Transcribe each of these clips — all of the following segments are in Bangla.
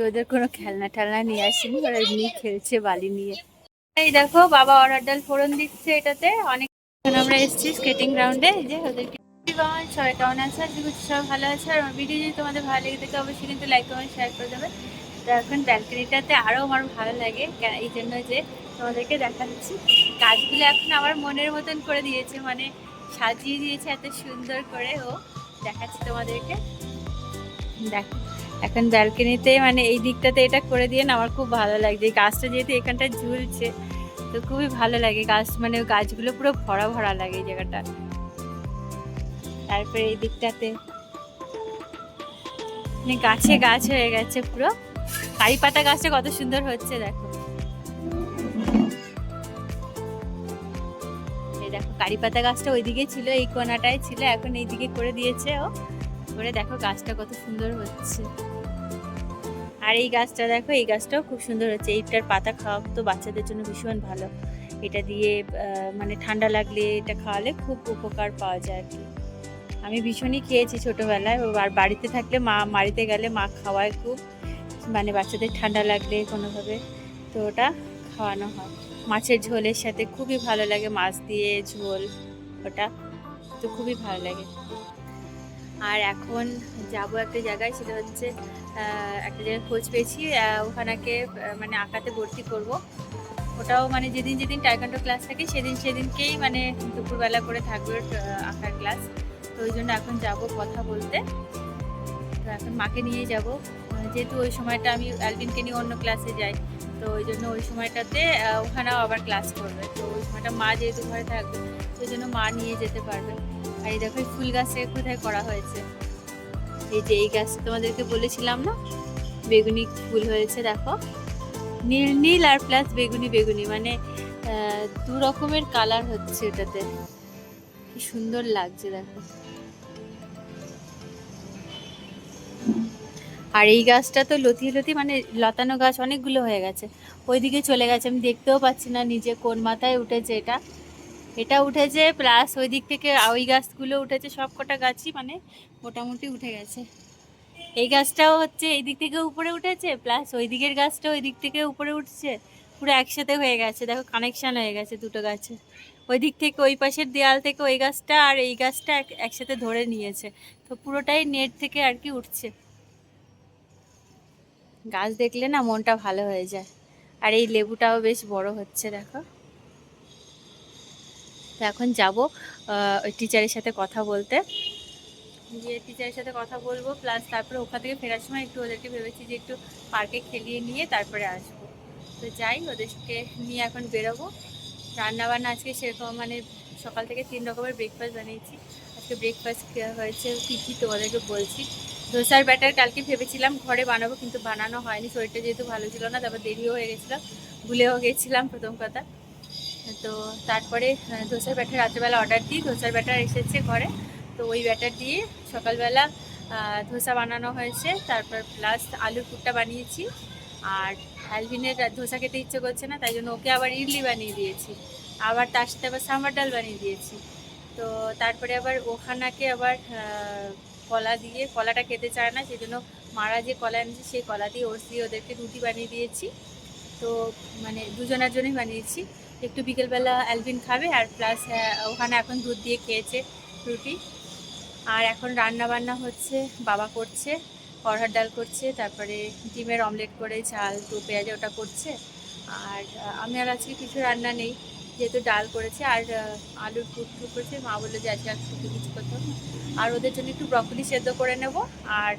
ওদের কোনো খেলনা টেলনা নিয়ে আসেনি, ওরা এমনি খেলছে বালি নিয়ে। এই দেখো বাবা অরহর ডাল ফোড়ন দিচ্ছে এটাতে। অনেক আমরা এসেছি স্কেটিং গ্রাউন্ডে, এই যে ওদেরকে। সবাই কেমন আছে? আজকে সবাই ভালো আছে। আর আমার ভিডিও যদি তোমাদের ভালো লেগে থাকে অবশ্যই কিন্তু লাইক কমেন্ট শেয়ার করে দেবে। তো এখন ব্যালকনিটাতে আরও আমার ভালো লাগে, এই জন্য যে তোমাদেরকে দেখাচ্ছি। গাছগুলো এখন আমার মনের মতন করে দিয়েছে, মানে সাজিয়ে দিয়েছে এত সুন্দর করে। ও দেখাচ্ছি তোমাদেরকে, দেখো এখন ব্যালকনিতে মানে এই দিকটাতে এটা করে দিয়ে না আমার খুব ভালো লাগছে। এই গাছটা যেহেতু এখানটা ঝুলছে তো খুবই ভালো লাগে। গাছ মানে গাছগুলো পুরো ভরা ভরা লাগে এই জায়গাটা। তারপরে এই দিকটাতে মানে গাছে গাছ হয়ে গেছে পুরো। কারি পাতা গাছটা কত সুন্দর হচ্ছে দেখো, এই দেখো কারি পাতা গাছটা ওইদিকে ছিল, এই কোনাটায় ছিল, এখন এইদিকে করে দিয়েছে ও। করে দেখো গাছটা কত সুন্দর হচ্ছে। আর এই গাছটা দেখো, এই গাছটাও খুব সুন্দর হচ্ছে। এইটার পাতা খাওয়া তো বাচ্চাদের জন্য ভীষণ ভালো। এটা দিয়ে মানে ঠান্ডা লাগলে এটা খাওয়ালে খুব উপকার পাওয়া যায় আর কি। আমি ভীষণই খেয়েছি ছোটোবেলায়। আর বাড়িতে থাকলে বাড়িতে গেলে মা খাওয়ায় খুব, মানে বাচ্চাদের ঠান্ডা লাগলে কোনোভাবে তো ওটা খাওয়ানো হয়। মাছের ঝোলের সাথে খুবই ভালো লাগে, মাছ দিয়ে ঝোল ওটা তো খুবই ভালো লাগে। আর এখন যাব একটা জায়গায়, সেটা হচ্ছে একটা জায়গায় খোঁজ পেয়েছি, ওখানাকে মানে আঁকাতে ভর্তি করব। ওটাও মানে যেদিন যেদিন টাইকোয়ান্ডো ক্লাস থাকে সেদিনকেই মানে দুপুরবেলা করে থাকবে আঁকার ক্লাস। তো ওই জন্য এখন যাব কথা বলতে। তো এখন মাকে নিয়ে যাব, যেহেতু ওই সময়টা আমি অ্যালভিনকে নিয়ে অন্য ক্লাসে যাই, তো ওই জন্য ওই সময়টাতে ওখানেও আবার ক্লাস করবে। তো ওই সময়টা মা যেহেতু ঘরে থাকবে ওই জন্য মা নিয়ে যেতে পারবে। আর এই দেখো ফুল গাছে কোথায় করা হয়েছে, এই যে এই গাছ তোমাদেরকে বলেছিলাম না বেগুনি ফুল হয়েছে দেখো, নীল নীল আর প্লাস বেগুনি বেগুনি, মানে দু রকমের কালার হচ্ছে এটাতে, কি সুন্দর লাগছে দেখো। আর এই গাছটা তো লতিয়ে লতিয়ে মানে লতানো গাছ অনেকগুলো হয়ে গেছে, ওইদিকে চলে গেছে, আমি দেখতেও পাচ্ছি না নিজে কোন মাথায় উঠেছে। এটা এটা উঠেছে প্লাস ওই দিক থেকে ওই গাছগুলো উঠেছে, সব কটা গাছই মানে মোটামুটি উঠে গেছে। এই গাছটাও হচ্ছে এই দিক থেকে উপরে উঠেছে, প্লাস ওই দিকের গাছটাও ওই দিক থেকে উপরে উঠছে, পুরো একসাথে হয়ে গেছে দেখো, কানেকশন হয়ে গেছে দুটো গাছের। ওই দিক থেকে ওই পাশের দেয়াল থেকে ওই গাছটা আর এই গাছটা একসাথে ধরে নিয়েছে, তো পুরোটাই নেট থেকে আর কি উঠছে। গাছ দেখলে না মনটা ভালো হয়ে যায়। আর এই লেবুটাও বেশ বড় হচ্ছে দেখো। তো এখন যাব ওই টিচারের সাথে কথা বলতে, গিয়ে টিচারের সাথে কথা বলবো, প্লাস তারপরে ওখান থেকে ফেরার সময় একটু ওদেরকে ভেবেছি যে একটু পার্কে খেলিয়ে নিয়ে তারপরে আসবো। তো যাই, ওদেরকে নিয়ে এখন বেরোবো। রান্নাবান্না আজকে সেরকম মানে সকাল থেকে 3 রকমের ব্রেকফাস্ট বানিয়েছি। আজকে ব্রেকফাস্ট হয়েছে কী কী তোমাদেরকে বলছি। ধোসার ব্যাটার কালকে ভেবেছিলাম ঘরে বানাবো, কিন্তু বানানো হয়নি, শরীরটা যেহেতু ভালো ছিল না, তারপর দেরিও হয়ে গেছিলো, ভুলেও গেছিলাম প্রথম কথা। তো তারপরে ধোসার ব্যাটার রাত্রেবেলা অর্ডার দিই, ধোসার ব্যাটার এসেছে ঘরে, তো ওই ব্যাটার দিয়ে সকালবেলা ধোসা বানানো হয়েছে। তারপর প্লাস আলুর পুরটা বানিয়েছি। আর অ্যালভিনের ধোসা খেতে ইচ্ছে করছে না, তাই জন্য ওকে আবার ইডলি বানিয়ে দিয়েছি, আবার তার সাথে আবার সাম্বার ডাল বানিয়ে দিয়েছি। তো তারপরে আবার ওখানাকে আবার কলা দিয়ে, কলাটা খেতে চায় না, সেই জন্য মারা যে কলা এনেছে সেই কলা দিয়ে ওদেরকে রুটি বানিয়ে দিয়েছি। তো মানে দুজনের জন্যই বানিয়েছি, একটু বিকেলবেলা অ্যালভিন খাবে, আর প্লাস ওখানে এখন দুধ দিয়ে খেয়েছে রুটি। আর এখন রান্না বান্না হচ্ছে, বাবা করছে, অরহর ডাল করছে, তারপরে ডিমের অমলেট করে ঝাল তো পেঁয়াজে ওটা করছে। আর আমি আর আজকে কিছু রান্না নেই, যেহেতু ডাল করেছে আর আলুর পুর করেছে। মা বললো যে আজকে আর কিছু করতে হবে না। আর ওদের জন্য একটু ব্রকলি সেদ্ধ করে নেব, আর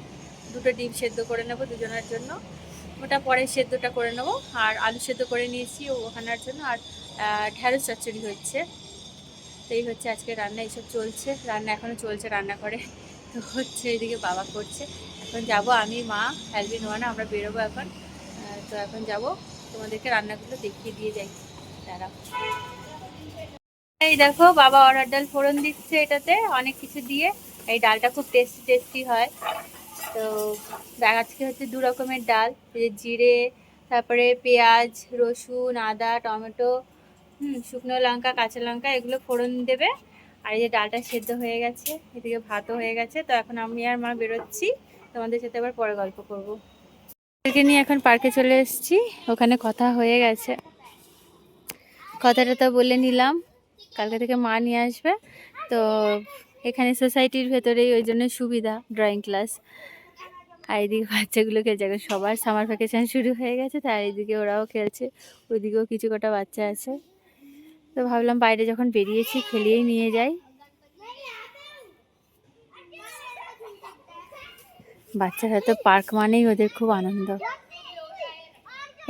দুটো ডিম সেদ্ধ করে নেব দুজনের জন্য, ওটা পরে সেদ্ধটা করে নেবো। আর আলু সেদ্ধ করে নিয়েছি ওখানার জন্য, আর ঢ্যাঁড়স চচ্চড়ি হচ্ছে। তো এই হচ্ছে আজকে রান্না, এইসব চলছে, রান্না এখনও চলছে রান্না করে। তো হচ্ছে এদিকে বাবা করছে। এখন যাব আমি, মা, অ্যালভিন, ওয়ানা, আমরা বেরোবো এখন। তো এখন যাব, তোমাদেরকে রান্নাগুলো দেখিয়ে দিয়ে যাই, দাঁড়াও। এই দেখো বাবা অরহর ডাল ফোড়ন দিচ্ছে এটাতে অনেক কিছু দিয়ে, এই ডালটা খুব টেস্টি টেস্টি হয়। তো আজকে হচ্ছে 2 রকমের ডাল, জিরে, তারপরে পেঁয়াজ, রসুন, আদা, টমেটো, শুকনো লঙ্কা, কাঁচা লঙ্কা, এগুলো ফোড়ন দেবে। আর এই যে ডালটা সেদ্ধ হয়ে গেছে, এদিকে ভাতও হয়ে গেছে। তো এখন আমি আর মা বেরোচ্ছি, তোমাদের সাথে আবার পরে গল্প করব। ওদেরকে নিয়ে এখন পার্কে চলে এসেছি, ওখানে কথা হয়ে গেছে, কথাটা তো বলে নিলাম, কালকে থেকে মা নিয়ে আসবে। তো এখানে সোসাইটির ভেতরেই, ওই জন্য সুবিধা ড্রয়িং ক্লাস। আর এদিকে বাচ্চাগুলোকে যখন সবার সামার ভ্যাকেশন শুরু হয়ে গেছে, তার এদিকে ওরাও খেলছে, ওইদিকেও কিছু কটা বাচ্চা আছে। তো ভাবলাম বাইরে যখন বেরিয়েছি খেলিয়েই নিয়ে যাই। বাচ্চারা তো পার্ক মানেই ওদের খুব আনন্দ।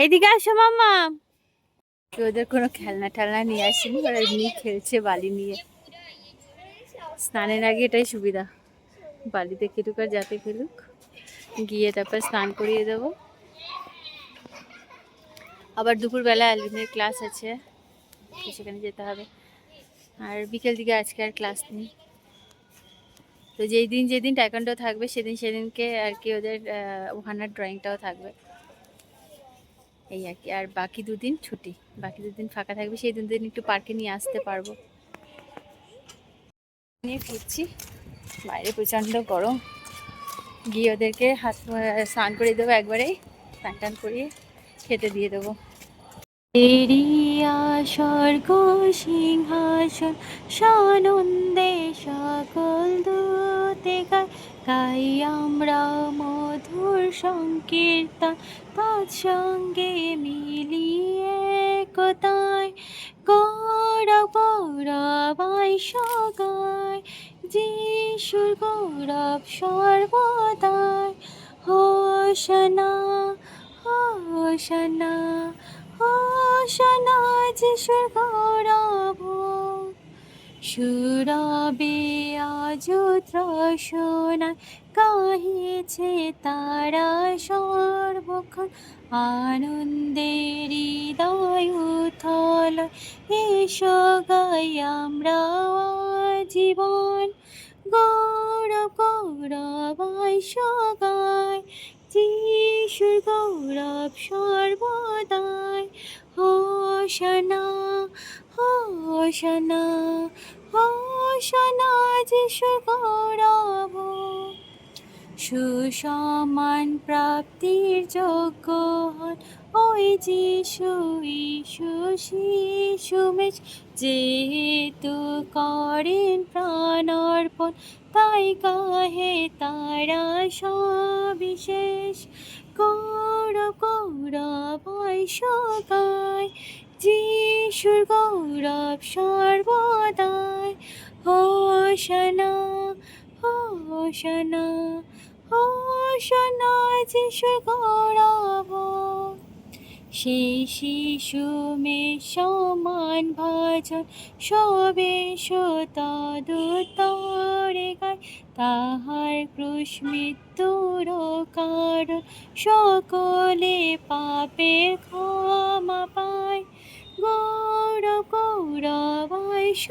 এইদিকে আসো মাম্মা। ওদের কোনো খেলনা টেলনা নিয়ে আসেনি, ওরা এমনি খেলছে বালি নিয়ে। স্নানের আগে এটাই সুবিধা, বালিতে খেলুক আর যাতে খেলুক, গিয়ে তারপর স্নান করিয়ে দেবো। আবার দুপুরবেলা অ্যালবিনের ক্লাস আছে, সেখানে যেতে হবে। আর বিকেল দিকে আজকে আর ক্লাস নেই। তো যেদিন টাইকোয়ান্ডো থাকবে সেদিনকে আর কি ওদের ওখানে ড্রয়িংটাও থাকবে, এই আর কি। আর বাকি দুদিন ছুটি, বাকি দুদিন ফাঁকা থাকবে, সেই দুদিন একটু পার্কে নিয়ে আসতে পারবো। নিয়ে ফিরছি, বাইরে প্রচণ্ড গরম, গিয়ে ওদেরকে স্নান করিয়ে দেবো, একবারেই স্নান টান করিয়ে খেতে দিয়ে দেবো। এরিয়া স্বর্গ সিংহাসন সানন্দে সকল দূতে গায়, গাই আমরা মধুর সংকীর্তন, তৎসঙ্গে মিলিয়ে কোথায় গৌরব গৌরবাইশ গায়, যিশুর গৌরব সর্বদাই, হোসনা হোসনা হোসনা যিশুর গৌরব। সুরবে আজুত্র সোনায় গাহিছে তারা সর্বক্ষণ, আনন্দের হৃদয় উথল, এসো গাই আমরা জীবন, গৌরব গৌরবাইশ গায়, যিশুর গৌরব সর্বদাই, হোসনা হোসনা হোসনা যিশুর গৌরব। সুসমান প্রাপ্তির যোগ্য হন ওই যিশু ঈশু শিশু মেষ, যেহেতু করেন প্রাণার্পণ, তাই গাহে তারা সবিশেষ, গৌরব গৌরবাইশ গায়, যিশুর গৌরব সর্বদাই, হোসনা হোসনা হোসনা যিশুর গৌরব। সেই শিশু মেষ সমান ভাজন সবে তদুত্তরে গায়, তাহার ক্রুশ মৃত্যুর কারণ, সকলে পাপের ক্ষমা পায়, গৌরব গৌরবাইশ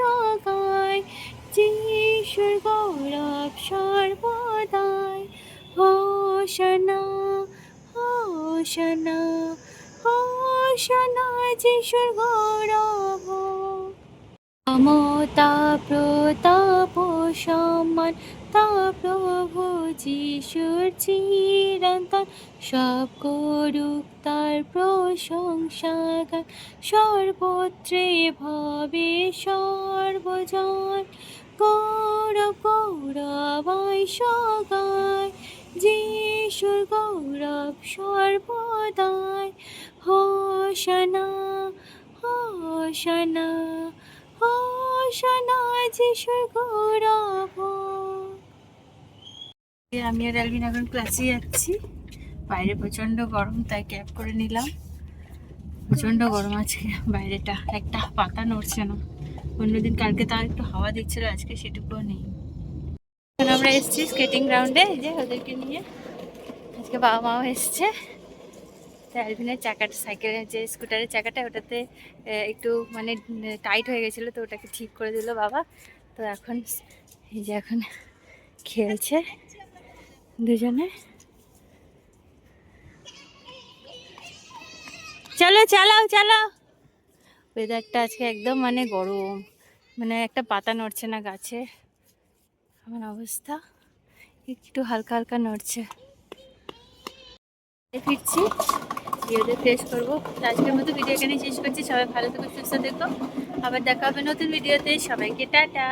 গায়, যিশুর গৌরব সর্বদাই, হোসনা হোসনা হোসনা যিশুর গৌরব। মমতা প্রতাপ সম্মান তা প্রভু যিশুর চিরন্তন, সব করুক তার প্রশংসা গান, সর্বত্রে ভবে সর্বজন, গৌরব গৌরবাইশ গায়, যিশুর গৌরব সর্বদাই, হোসনা হোসনা হোসনা যিশুর গৌরব। আমি আর অ্যালভিন এখন ক্লাসে যাচ্ছি, বাইরে প্রচন্ড গরম, তাই ক্যাব করে নিলাম। প্রচন্ড গরম আজকে, বাইরেটা একটা পাতা নড়ছে না। অন্যদিন কালকে তার একটু হাওয়া দিচ্ছিল, আজকে সেটুকুও নেই। এখন আমরা এসেছি স্কেটিং গ্রাউন্ডে, যে ওদেরকে নিয়ে। আজকে বাবা মাও এসছে। অ্যালভিনের চাকাটা, সাইকেলের যে স্কুটারের চাকাটা, ওটাতে একটু মানে টাইট হয়ে গেছিলো, তো ওটাকে ঠিক করে দিল বাবা। তো এখন এই যে এখন খেলছে দুজনে। চলো চালাও চালাও। ওয়েদারটা আজকে একদম মানে গরম, মানে একটা পাতা নড়ছে না গাছে, এমন অবস্থা। একটু হালকা হালকা নড়ছে। ফিরছি, ভিডিওতে ফ্রেশ করবো। আজকের মতো ভিডিও এখানে শেষ করছি। সবাই ভালো থেকো, সুস্থ থেকো। আবার দেখা হবে নতুন ভিডিওতে। সবাইকে টাটা।